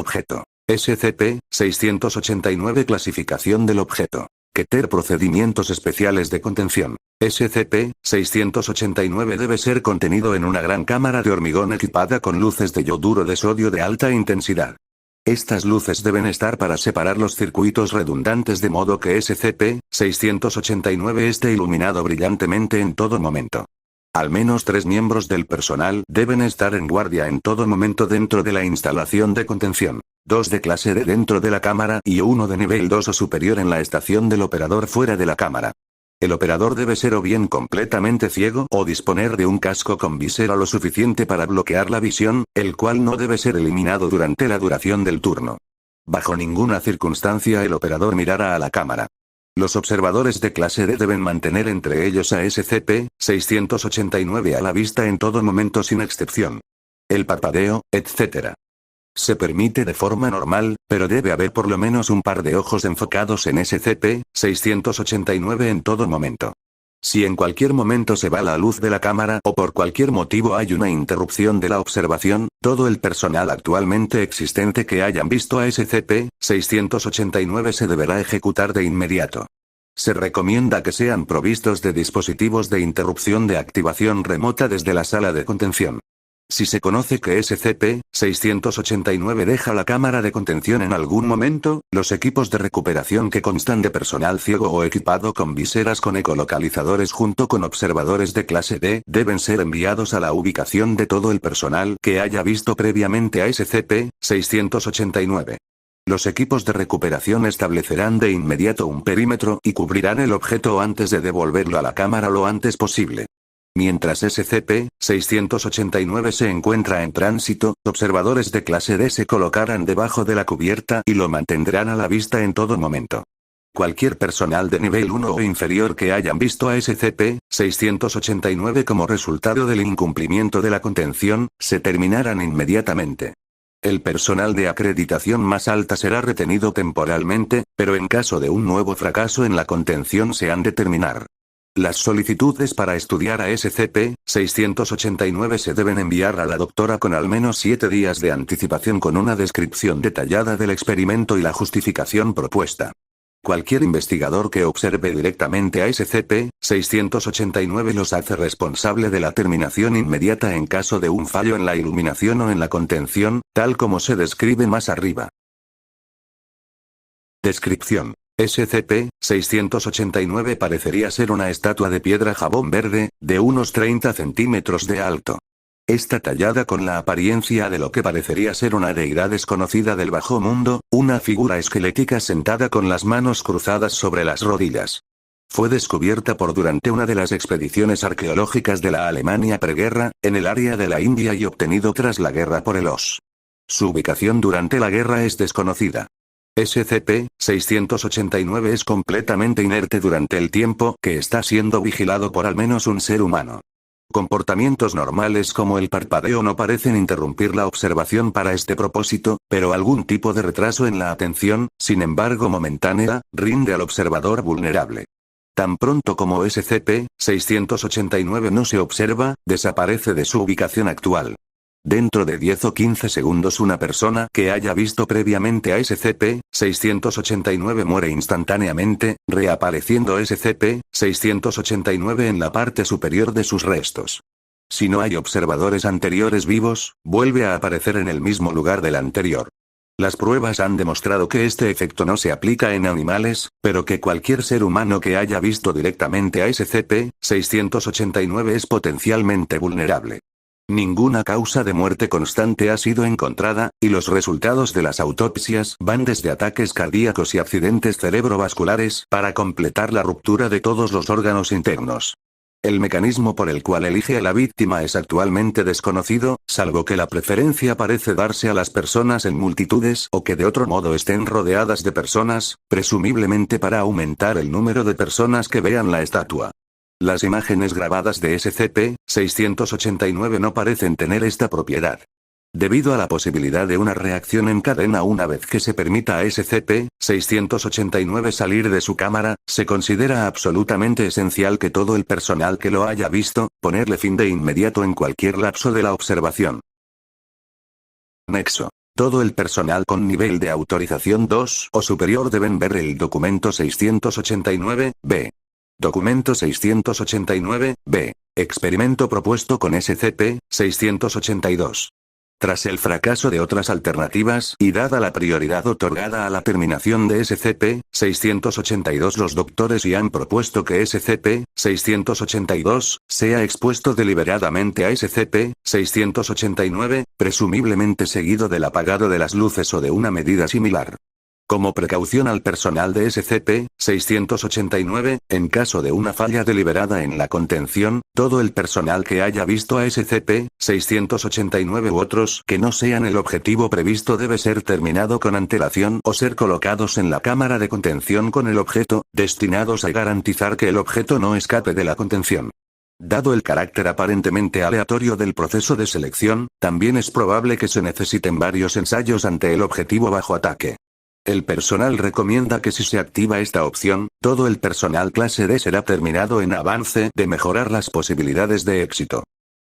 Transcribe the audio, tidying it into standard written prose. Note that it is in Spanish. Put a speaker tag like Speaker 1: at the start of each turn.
Speaker 1: objeto. SCP-689 Clasificación del objeto. Keter Procedimientos especiales de contención. SCP-689 debe ser contenido en una gran cámara de hormigón equipada con luces de yoduro de sodio de alta intensidad. Estas luces deben estar para separar los circuitos redundantes de modo que SCP-689 esté iluminado brillantemente en todo momento. Al menos 3 miembros del personal deben estar en guardia en todo momento dentro de la instalación de contención. 2 de clase D dentro de la cámara y 1 de nivel 2 o superior en la estación del operador fuera de la cámara. El operador debe ser o bien completamente ciego o disponer de un casco con visera lo suficiente para bloquear la visión, el cual no debe ser eliminado durante la duración del turno. Bajo ninguna circunstancia el operador mirará a la cámara. Los observadores de clase D deben mantener entre ellos a SCP-689 a la vista en todo momento sin excepción. El parpadeo, etc. Se permite de forma normal, pero debe haber por lo menos un par de ojos enfocados en SCP-689 en todo momento. Si en cualquier momento se va la luz de la cámara o por cualquier motivo hay una interrupción de la observación, todo el personal actualmente existente que hayan visto a SCP-689 se deberá ejecutar de inmediato. Se recomienda que sean provistos de dispositivos de interrupción de activación remota desde la sala de contención. Si se conoce que SCP-689 deja la cámara de contención en algún momento, los equipos de recuperación que constan de personal ciego o equipado con viseras con ecolocalizadores junto con observadores de clase D deben ser enviados a la ubicación de todo el personal que haya visto previamente a SCP-689. Los equipos de recuperación establecerán de inmediato un perímetro y cubrirán el objeto antes de devolverlo a la cámara lo antes posible. Mientras SCP-689 se encuentra en tránsito, observadores de clase D se colocarán debajo de la cubierta y lo mantendrán a la vista en todo momento. Cualquier personal de nivel 1 o inferior que hayan visto a SCP-689 como resultado del incumplimiento de la contención, se terminarán inmediatamente. El personal de acreditación más alta será retenido temporalmente, pero en caso de un nuevo fracaso en la contención se han de terminar. Las solicitudes para estudiar a SCP-689 se deben enviar a la doctora con al menos 7 días de anticipación con una descripción detallada del experimento y la justificación propuesta. Cualquier investigador que observe directamente a SCP-689 los hace responsable de la terminación inmediata en caso de un fallo en la iluminación o en la contención, tal como se describe más arriba. Descripción. SCP-689 parecería ser una estatua de piedra jabón verde, de unos 30 centímetros de alto. Está tallada con la apariencia de lo que parecería ser una deidad desconocida del bajo mundo, una figura esquelética sentada con las manos cruzadas sobre las rodillas. Fue descubierta durante una de las expediciones arqueológicas de la Alemania preguerra, en el área de la India y obtenido tras la guerra por el OSS. Su ubicación durante la guerra es desconocida. SCP-689 es completamente inerte durante el tiempo que está siendo vigilado por al menos un ser humano. Comportamientos normales como el parpadeo no parecen interrumpir la observación para este propósito, pero algún tipo de retraso en la atención, sin embargo momentánea, rinde al observador vulnerable. Tan pronto como SCP-689 no se observa, desaparece de su ubicación actual. Dentro de 10 o 15 segundos una persona que haya visto previamente a SCP-689 muere instantáneamente, reapareciendo SCP-689 en la parte superior de sus restos. Si no hay observadores anteriores vivos, vuelve a aparecer en el mismo lugar del anterior. Las pruebas han demostrado que este efecto no se aplica en animales, pero que cualquier ser humano que haya visto directamente a SCP-689 es potencialmente vulnerable. Ninguna causa de muerte constante ha sido encontrada, y los resultados de las autopsias van desde ataques cardíacos y accidentes cerebrovasculares para completar la ruptura de todos los órganos internos. El mecanismo por el cual elige a la víctima es actualmente desconocido, salvo que la preferencia parece darse a las personas en multitudes o que de otro modo estén rodeadas de personas, presumiblemente para aumentar el número de personas que vean la estatua. Las imágenes grabadas de SCP-689 no parecen tener esta propiedad. Debido a la posibilidad de una reacción en cadena una vez que se permita a SCP-689 salir de su cámara, se considera absolutamente esencial que todo el personal que lo haya visto, ponerle fin de inmediato en cualquier lapso de la observación. Nexo. todo el personal con nivel de autorización 2 o superior deben ver el documento 689-B. Documento 689-B. Experimento propuesto con SCP-682. Tras el fracaso de otras alternativas y dada la prioridad otorgada a la terminación de SCP-682, los doctores y han propuesto que SCP-682 sea expuesto deliberadamente a SCP-689, presumiblemente seguido del apagado de las luces o de una medida similar. Como precaución al personal de SCP-689, en caso de una falla deliberada en la contención, todo el personal que haya visto a SCP-689 u otros que no sean el objetivo previsto debe ser terminado con antelación o ser colocados en la cámara de contención con el objeto, destinados a garantizar que el objeto no escape de la contención. Dado el carácter aparentemente aleatorio del proceso de selección, también es probable que se necesiten varios ensayos ante el objetivo bajo ataque. El personal recomienda que si se activa esta opción, todo el personal clase D será terminado en avance de mejorar las posibilidades de éxito.